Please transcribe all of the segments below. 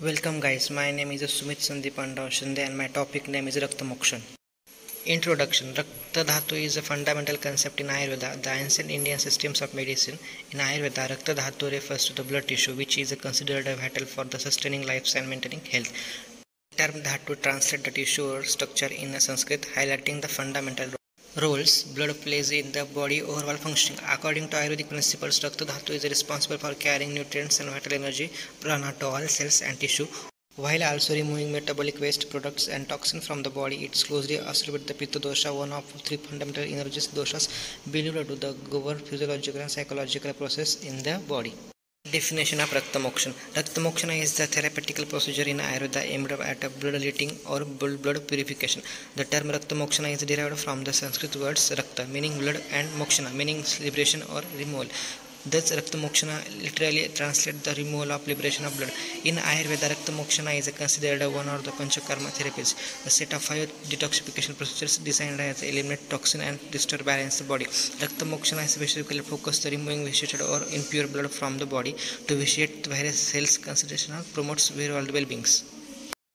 Welcome guys, my name is Sumit Sandeep Pandau Shinde and my topic name is Rakta Mokshan. Introduction. Rakta Dhatu is a fundamental concept in Ayurveda, the ancient Indian systems of medicine. In Ayurveda, Rakta Dhatu refers to the blood tissue which is considered vital for the sustaining life and maintaining health. The term Dhatu translates the tissue or structure in Sanskrit, highlighting the fundamental roles blood plays in the body overall functioning. According to Ayurvedic principles, Rakta Dhatu is responsible for carrying nutrients and vital energy, prana, to all cells and tissue, while also removing metabolic waste products and toxins from the body. It's closely associated with the Pitta dosha, one of three fundamental energy doshas believed to the govern physiological and psychological process in the body. Definition of Rakta Mokshan. Rakta Mokshan is the therapeutical procedure in Ayurveda aimed at blood letting or blood purification. The term Rakta Mokshan is derived from the Sanskrit words Rakta meaning blood and Mokshana meaning liberation or removal. Thus, Rakta Mokshana literally translates the removal of liberation of blood. In Ayurveda, Rakta Mokshana is considered one of the Panchakarma therapies, a set of 5 detoxification procedures designed to eliminate toxin and restore balance in the body. Rakta Mokshana is specifically focused on removing vitiated or impure blood from the body to vitiate various cells concentration and promotes overall well-being.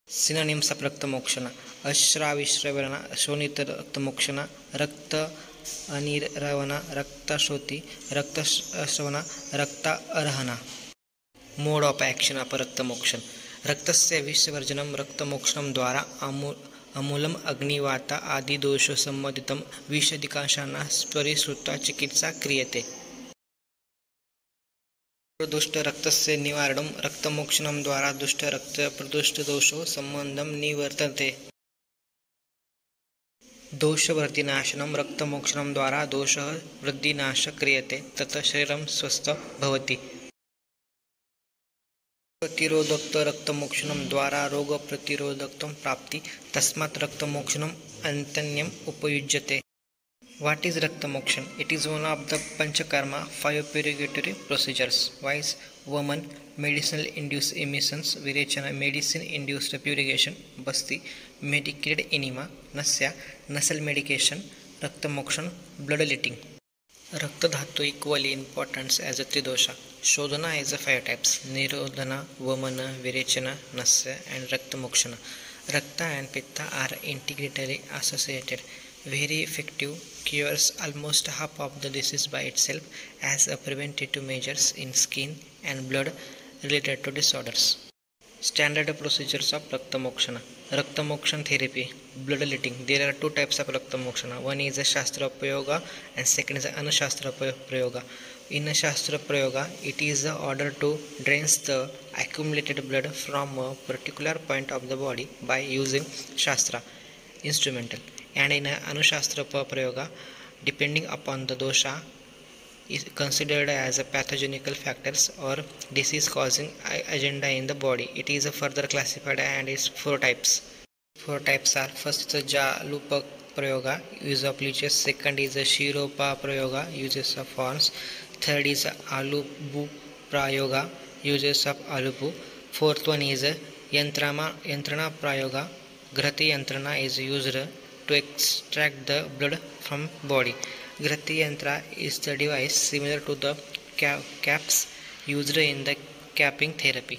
Synonyms of Rakta Mokshana. Ashravishravana, Shonita Rakta Mokshana, Rakta अनिरवना रक्तशोथी रक्तश्रवण रक्त अर्हना. Mode of action of रक्तमोक्षण. रक्तस्य विषवर्जनं रक्तमोक्षणं द्वारा अमूलम अग्निवात आदि दोष संबंधितं विषादिकांशानां परिश्रुत्वा चिकित्सा क्रियते. दुष्ट रक्तस्य निवारणं रक्तमोक्षणं द्वारा दुष्ट रक्त प्रदुष्टदोषो संबंधं निवर्तते. दोषवृद्धिनाशनं रक्तमोक्षणं द्वारा दोषः वृद्धिनाश क्रियते ततः शरीरं स्वस्थ भवति. प्रतिरोधक रक्तमोक्षणं द्वारा रोगप्रतिरोधकत्वं प्राप्ति तस्मात् रक्तमोक्षणम् अन्यन्यम् उपयुज्यते. What is Rakta Mokshan? It is one of the Panchakarma 5 purgatory procedures. Wise woman, medicinal induced emissions, Virechana, medicine induced purification, Basti, medicated enema, Nasya, nasal medication, Rakta Mokshan, blood letting. Rakta Dhatu equally important as a Tridosha. Shodhana is a 5 types: Nirodhana, Vamana, Virechana, Nasya, and Rakta Mokshana. Rakta and Pitta are integrally associated. Very effective, cures almost half of the disease by itself as a preventative measures in skin and blood related to disorders. Standard procedures of Rakta Mokshana. Rakta Mokshan therapy, blood letting. There are 2 types of Rakta Mokshana. One is a Shastra Prayoga and second is Anashastra Prayoga. In a Shastra Prayoga, it is the order to drain the accumulated blood from a particular point of the body by using Shastra instrumental. And in Anushastra Prayoga, depending upon the dosha, is considered as a pathogenical factors or disease causing agenda in the body. It is further classified and is 4 types. 4 types are: first is Jalupa Prayoga, use of leeches; second is Shiropa Prayoga, uses of horns; third is Alubu Prayoga, uses of alubu; fourth one is Yantrana Prayoga, Grati Yantrana is used to extract the blood from body. Grati Yantra is the device similar to the caps used in the capping therapy.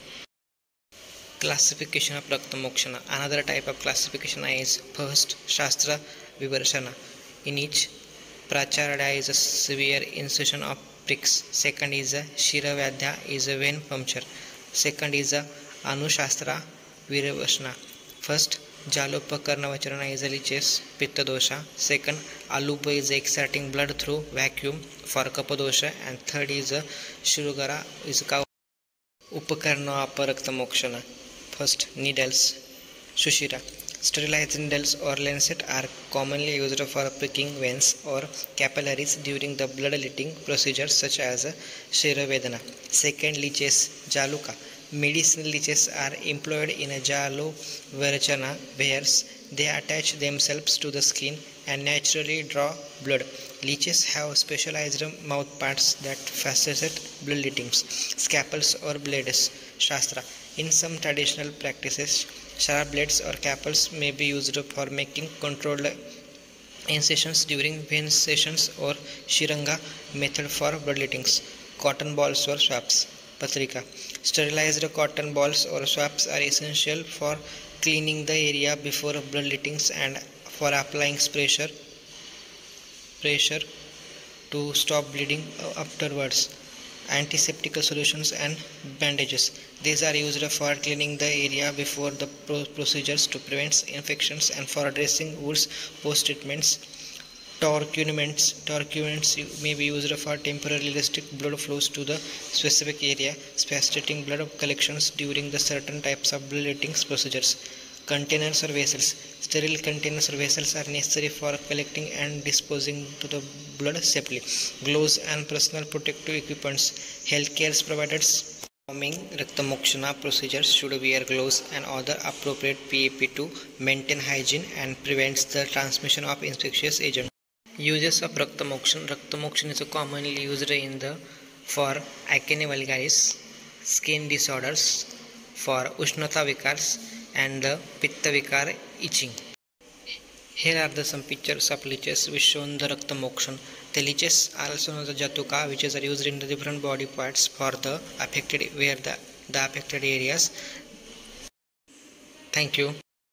Classification of Rakta Mokshana. Another type of classification is first Shastra Vivarshana. In each Pracharya is a severe incision of pricks. Second is Shiravadya is a vein puncture. Second is Anushastra Vivarshana. First Jalopakarnavacharana is a leeches, Pitta dosha. Second, Alupa is extracting blood through vacuum for Kapha dosha. And third is Shirugara is cow. Upakarna Aparakta Mokshana. First, needles, Shushira. Sterilized needles or lancet are commonly used for pricking veins or capillaries during the blood letting procedures such as Shiravedana. Second, leeches, Jaluka. Medicinal leeches are employed in a Jalovarchana where they attach themselves to the skin and naturally draw blood. Leeches have specialized mouth parts that facilitate blood lettings, scalpels or blades. Shastra. In some traditional practices, sharp blades or scalpels may be used for making controlled incisions during vein sessions or Shiranga method for blood lettings. Cotton balls or straps. Patrika. Sterilized cotton balls or swabs are essential for cleaning the area before bloodletting and for applying pressure to stop bleeding afterwards. Antiseptic solutions and bandages. These are used for cleaning the area before the procedures to prevent infections and for dressing wounds post-treatments. Torquements may be used for temporarily restrict blood flows to the specific area, facilitating blood collections during the certain types of bloodletting procedures. Containers or vessels. Sterile containers or vessels are necessary for collecting and disposing to the blood safely. Gloves and personal protective equipments. Healthcare providers performing Raktamokshana procedures should wear gloves and other appropriate PPE to maintain hygiene and prevents the transmission of infectious agents. Uses of Raktamokshan. Raktamokshan is commonly used for acne vulgaris, skin disorders, for Ushnata Vikars and the Pitta Vikar itching. Here are some pictures of leeches which show the Raktamokshan. The leeches are also known as the Jatuka, which are used in the different body parts for the affected areas. Thank you.